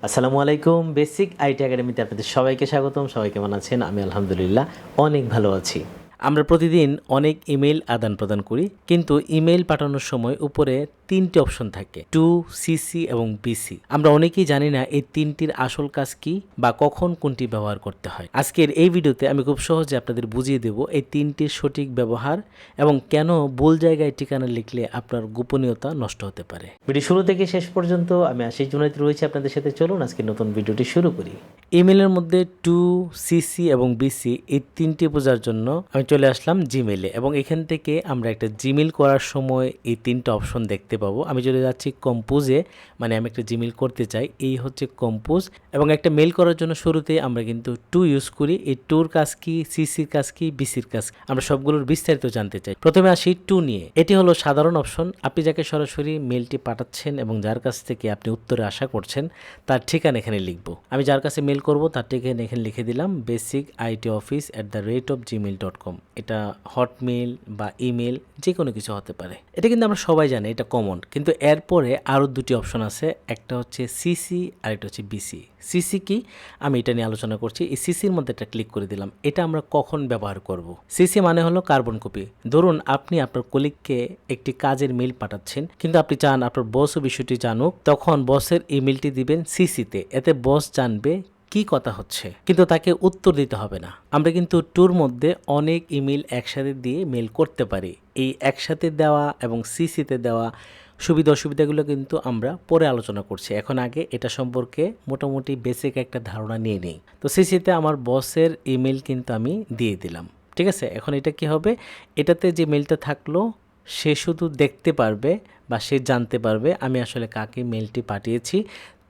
আসসালামু আলাইকুম। Basic IT একাডেমিতে আপনাদের সবাইকে স্বাগতম। সবাই কেমন আছেন? আমি আলহামদুলিল্লাহ অনেক ভালো আছি। আমরা প্রতিদিন অনেক ইমেল আদান প্রদান করি, কিন্তু ইমেল পাঠানোর সময় উপরে 3টি অপশন থাকে, টু, সিসি এবং বিসি। আমরা অনেকেই জানি না এই 3টির আসল কাজ কি বা কখন কোনটি ব্যবহার করতে হয়। আজকের এই ভিডিওতে আমি খুব সহজে আপনাদের বুঝিয়ে দেব এই 3টির সঠিক ব্যবহার এবং কেন ভুল জায়গায় ঠিকানা লিখলে আপনার গোপনীয়তা নষ্ট হতে পারে। ভিডিও শুরু থেকে শেষ পর্যন্ত আমি আশিস জুনায়েদ রয়েছি আপনাদের সাথে। চলুন আজকে নতুন ভিডিওটি শুরু করি। ইমেলের মধ্যে টু, সিসি এবং বিসি এই 3টি বোঝার জন্য আমি চলে আসলাম জিমেলে, এবং এখান থেকে আমরা একটা জিমেল করার সময় এই 3টা অপশন দেখতে পাবো। আমি চলে যাচ্ছি কম্পোজে, মানে আমি একটা জিমেল করতে চাই, এই হচ্ছে কম্পোজ। এবং একটা মেল করার জন্য শুরুতে আমরা কিন্তু টু ইউজ করি। এই টুর কাজ কি, সিসির কাজ কি, বিসির কাজ, আমরা সবগুলোর বিস্তারিত জানতে চাই। প্রথমে আসি টু নিয়ে। এটি হলো সাধারণ অপশন। আপনি যাকে সরাসরি মেলটি পাঠাচ্ছেন এবং যার কাছ থেকে আপনি উত্তরে আশা করছেন তার ঠিকানা এখানে লিখবো। আমি যার কাছে মেল করব তার ঠিকানা এখানে লিখে দিলাম basic-it-office@gmail.com। এটা হটমেল বা ইমেল যে কোনো কিছু হতে পারে। এটা কিন্তু আমরা সবাই জানি, এটা কমন। কিন্তু এরপরে আরও 2টি অপশন আছে, একটা হচ্ছে সিসি আর একটা হচ্ছে বিসি। সিসি কি, আমি এটা নিয়ে আলোচনা করছি। এই সিসির মধ্যে একটা ক্লিক করে দিলাম। এটা আমরা কখন ব্যবহার করব? সিসি মানে হলো কার্বন কপি। ধরুন আপনি আপনার কলিগকে একটি কাজের মেল পাঠাচ্ছেন, কিন্তু আপনি চান আপনার বসও বিষয়টি জানুক, তখন বসের ইমেলটি দিবেন সিসিতে। এতে বস জানবে কি কথা হচ্ছে, কিন্তু তাকে উত্তর দিতে হবে না। আমরা কিন্তু টুর মধ্যে অনেক ইমেল একসাথে দিয়ে মেল করতে পারি। এই একসাথে দেওয়া এবং সিসিতে দেওয়া সুবিধা অসুবিধাগুলো কিন্তু আমরা পরে আলোচনা করছি। এখন আগে এটা সম্পর্কে মোটামুটি বেসিক একটা ধারণা নিয়ে নিই। তো সিসিতে আমার বসের ইমেল কিন্তু আমি দিয়ে দিলাম, ঠিক আছে। এখন এটা কি হবে, এটাতে যে মেলটা থাকলো সে শুধু দেখতে পারবে বা সে জানতে পারবে আমি আসলে কাকে মেলটি পাঠিয়েছি।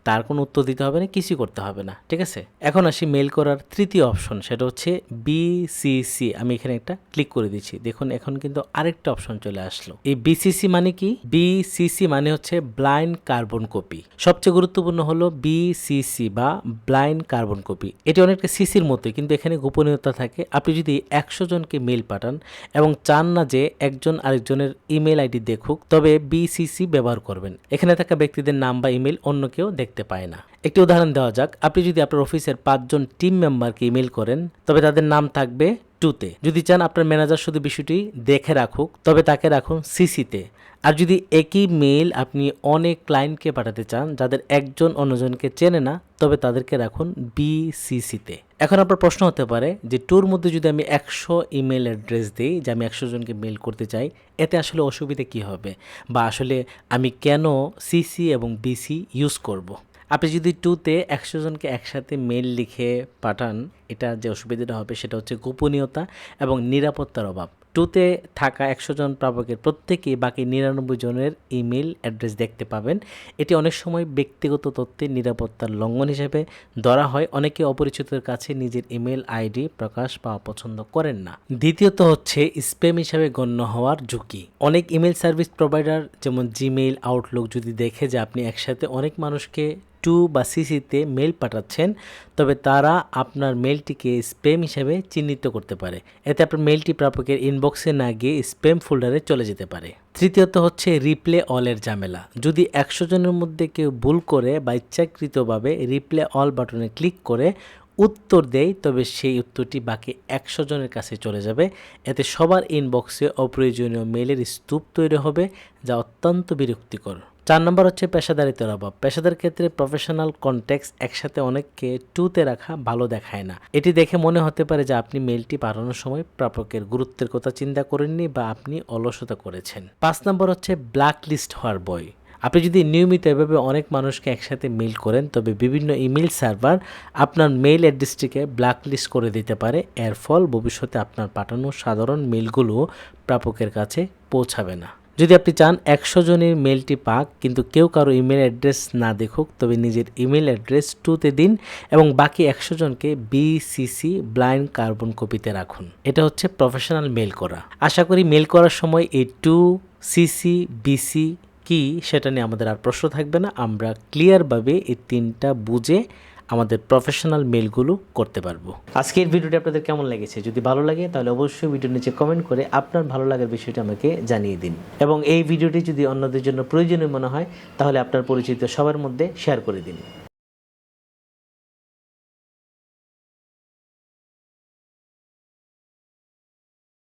তার কোনো উত্তর দিতে হবে না, কিছুই করতে হবে না, ঠিক আছে। এখন আসি মেল করার তৃতীয় অপশন, সেটা হচ্ছে বিসিসি। আমি এখানে একটা ক্লিক করে দিচ্ছি। দেখুন এখন কিন্তু আরেকটা অপশন চলে আসলো। এই বিসিসি মানে কি? বিসিসি মানে হচ্ছে ব্লাইন্ড কার্বন কপি। সবচেয়ে গুরুত্বপূর্ণ হলো বিসিসি বা ব্লাইন্ড কার্বন কপি। এটি অনেকটা সিসির মতোই, কিন্তু এখানে গোপনীয়তা থাকে। আপনি যদি 100 জনকে মেল পাঠান এবং চান না যে একজন আরেকজনের ইমেল আইডি দেখুক, তবে বিসিসি ব্যবহার করবেন। এখানে থাকা ব্যক্তিদের নাম বা ইমেল অন্য কেউ দেখতে পায় না। একটি উদাহরণ দেওয়া যাক। আপনি যদি আপনার অফিসের 5 জন টিম মেম্বারকে ইমেল করেন, তবে তাদের নাম থাকবে টুতে। যদি চান আপনার ম্যানেজার শুধু বিষয়টি দেখে রাখুক, তবে তাকে রাখুন সিসিতে। আর যদি একই মেইল আপনি অনেক ক্লায়েন্টকে পাঠাতে চান যাদের একজন অন্যজনকে চেনে না, তবে তাদেরকে রাখুন বিসিসিতে। এখন আপনার প্রশ্ন হতে পারে যে টুর মধ্যে যদি আমি 100 ইমেল অ্যাড্রেস দিই যে আমি 100 জনকে মেল করতে চাই, এতে আসলে অসুবিধা কি হবে, বা আসলে আমি কেন সিসি এবং বিসি ইউজ করব? আপনি যদি টুতে 100 জনকে একসাথে মেল লিখে পাঠান, এটা যে অসুবিধাটা হবে সেটা হচ্ছে গোপনীয়তা এবং নিরাপত্তার অভাব। টুতে থাকা 100 জন প্রাপকের প্রত্যেকেই বাকি 99 জনের ইমেল অ্যাড্রেস দেখতে পাবেন। এটি অনেক সময় ব্যক্তিগত তথ্যের নিরাপত্তার লঙ্ঘন হিসেবে ধরা হয়। অনেকে অপরিচিতদের কাছে নিজের ইমেল আইডি প্রকাশ পাওয়া পছন্দ করেন না। দ্বিতীয়ত হচ্ছে স্প্যাম হিসাবে গণ্য হওয়ার ঝুঁকি। অনেক ইমেল সার্ভিস প্রোভাইডার যেমন জিমেইল, আউটলুক যদি দেখে যে আপনি একসাথে অনেক মানুষকে টু বা সিসিতে মেল পাঠাচ্ছেন, তবে তারা আপনার মেলটিকে স্প্যাম হিসেবে চিহ্নিত করতে পারে। এতে আপনার মেলটি প্রাপকের ইনবক্সে না গিয়ে স্প্যাম ফোল্ডারে চলে যেতে পারে। তৃতীয়ত হচ্ছে রিপ্লে অলের ঝামেলা। যদি 100 জনের মধ্যে কেউ ভুল করে বা ইচ্ছাকৃতভাবে রিপ্লে অল বাটনে ক্লিক করে উত্তর দেয়, তবে সেই উত্তরটি বাকি 100 জনের কাছে চলে যাবে। এতে সবার ইনবক্সে অপ্রয়োজনীয় মেলের স্তূপ তৈরি হবে, যা অত্যন্ত বিরক্তিকর। 4 নম্বর হচ্ছে পেশাদারিত্বের অভাব। পেশাদার ক্ষেত্রে প্রফেশনাল কনটেক্সট একসাথে অনেককে টুতে রাখা ভালো দেখায় না। এটি দেখে মনে হতে পারে যে আপনি মেলটি পাঠানোর সময় প্রাপকের গুরুত্বের কথা চিন্তা করেননি বা আপনি অলসতা করেছেন। 5 নম্বর হচ্ছে ব্ল্যাক লিস্ট হওয়ার ভয়। আপনি যদি নিয়মিত এভাবে অনেক মানুষকে একসাথে মেল করেন, তবে বিভিন্ন ইমেল সার্ভার আপনার মেইল অ্যাড্রেসটিকে ব্ল্যাক লিস্ট করে দিতে পারে। এর ফল ভবিষ্যতে আপনার পাঠানো সাধারণ মেলগুলো প্রাপকের কাছে পৌঁছাবে না। যদি আপনি চান 100 জনের মেলটি পাক কিন্তু কেউ কারো ইমেল অ্যাড্রেস না দেখুক, তবে নিজের ইমেল অ্যাড্রেস টুতে দিন এবং বাকি 100 জনকে বিসিসি ব্লাইন্ড কার্বন কপিতে রাখুন। এটা হচ্ছে প্রফেশনাল মেল করা। আশা করি মেল করার সময় এই টু, সিসি, বিসি কি সেটা নিয়ে আমাদের আর প্রশ্ন থাকবে না। আমরা ক্লিয়ারভাবে এই 3টা বুঝে আমাদের প্রফেশনাল মেলগুলো করতে পারবো। আজকের ভিডিওটি আপনাদের কেমন লেগেছে? যদি ভালো লাগে তাহলে অবশ্যই ভিডিওর নিচে কমেন্ট করে আপনার ভালো লাগার বিষয়টা আমাকে জানিয়ে দিন, এবং এই ভিডিওটি যদি অন্যদের জন্য প্রয়োজনীয় মনে হয় তাহলে আপনার পরিচিত সবার মধ্যে শেয়ার করে দিন।